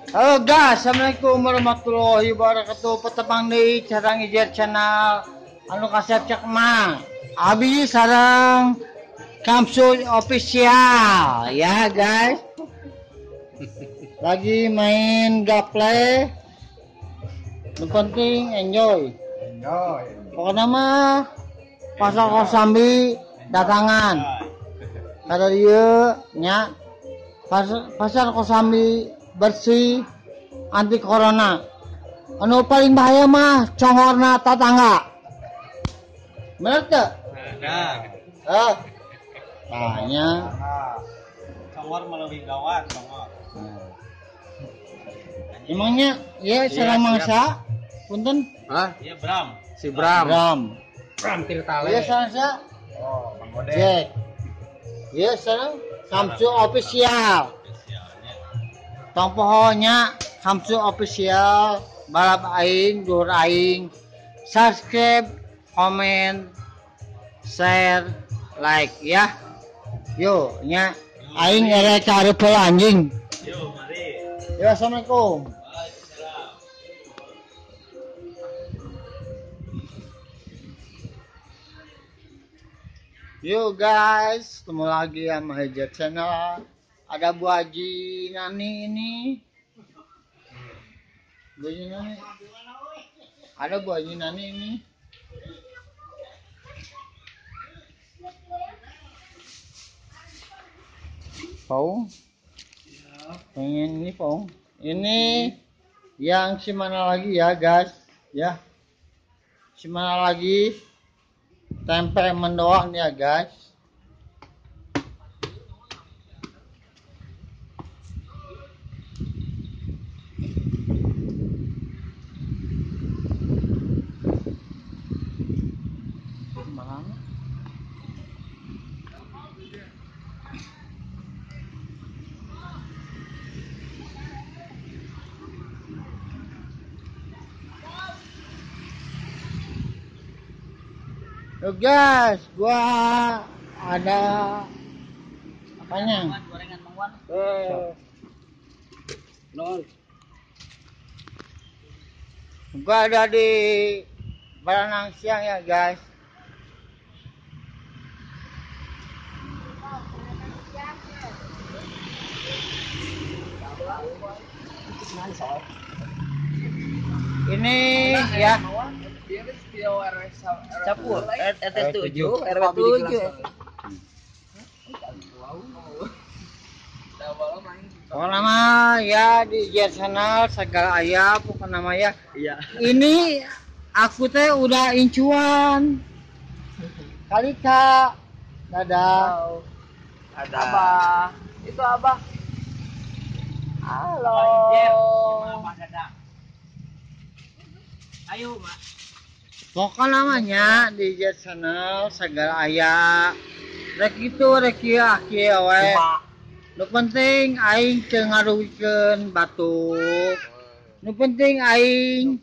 Halo guys, assalamualaikum warahmatullahi wabarakatuh. Petepang di carang ijer channel. Anu kasep cek mah. Abi sarang Kamsul official ya guys. Lagi main gameplay. Yang penting enjoy. Pokoknya mah pasar Kosambi datangan. Kada dia nya pasar Kosambi bersih anti corona. Anu paling bahaya mah congorna tetangga. Bener tuh? Bener. Tanya. Congor melalui gawat, congor. Emangnya ya salah mangsa? Punten? Hah? Iya, Bram. Si Bram. Bram Tirtale. Iya salah. Oh, Bang Gode. Jack. Iya salah. Samsu official. Tong pohonya Samsu official. Balap aing, duhur aing. Subscribe, comment, share, like ya. Yo nya aing ngere cari anjing. Yo, mari. Yo assalamualaikum. Yo guys, ketemu lagi sama Hijat Channel. Ada Bu Haji Nani ini. Bu Haji Nani. Ada Bu Haji Nani ini. Pau. Pengen ini Pau. Ini yang si mana lagi ya guys? Ya. Si mana lagi? Tempe mendoan ya guys. Yo guys, gua ada apanya? Gorengan Mang Wan. Gua ada di Baranang Siang ya guys. Ini ya. Capu, RT 7, RW 7. Pokoknya mah ya di channel segala ayah pokoknya mah ya. Iya. Ini aku teh udah incuan. Kali Kak. Dadah. Ada. Abah. Itu Abah. Halo. Ayo, Mak. Pokoknya namanya di channel segala ayah. Rek itu rek ieu kieu we. Nu penting aing teu ngaruhikeun batuk. Nu penting aing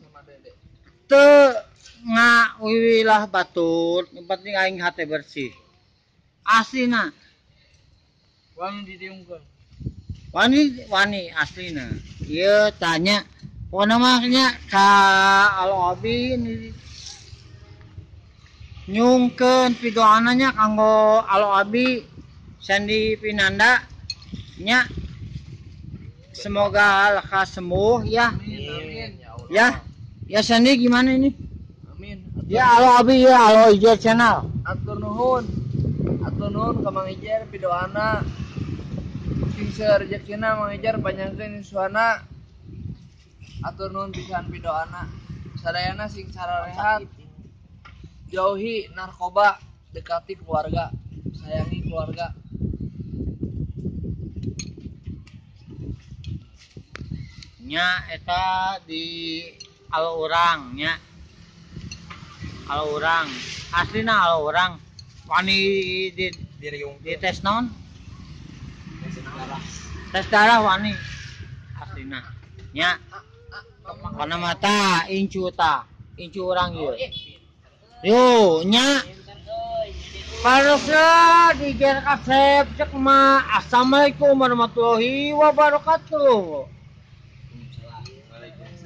teu ngawiwilah batur. Nu penting aing hate bersih. Aslina. Wani didiungkeun. Wani aslina. Ieu tanya pokona mah nya ka Alo Abi nyungkeun pidoananya kanggo Alo Abi Sandi Pinanda nya semoga lekas sembuh ya. Amin. Ya. Ya Sandi gimana ini? Amin. Ya Alo Abi ya Alo Ijer channel. Atur nuhun. Atur nuhun ka Mang Ijer pidoana. Sing sarejekina Mang Ijer panjangkeun suana. Atur nuhun pisan pidoana. Sadayana sing sararehat. Jauhi narkoba, dekati keluarga, sayangi keluarga. Nya eta di Alo urang nya. Alo urang. Aslina Alo urang. Wani di tes naon? Tes darah wani. Aslina. Nya. Kana mata incu ta. Incu urang ieu. Yo nya. Parosna di Kasep cek mah. Assalamualaikum warahmatullahi wabarakatuh. Waalaikumsalam.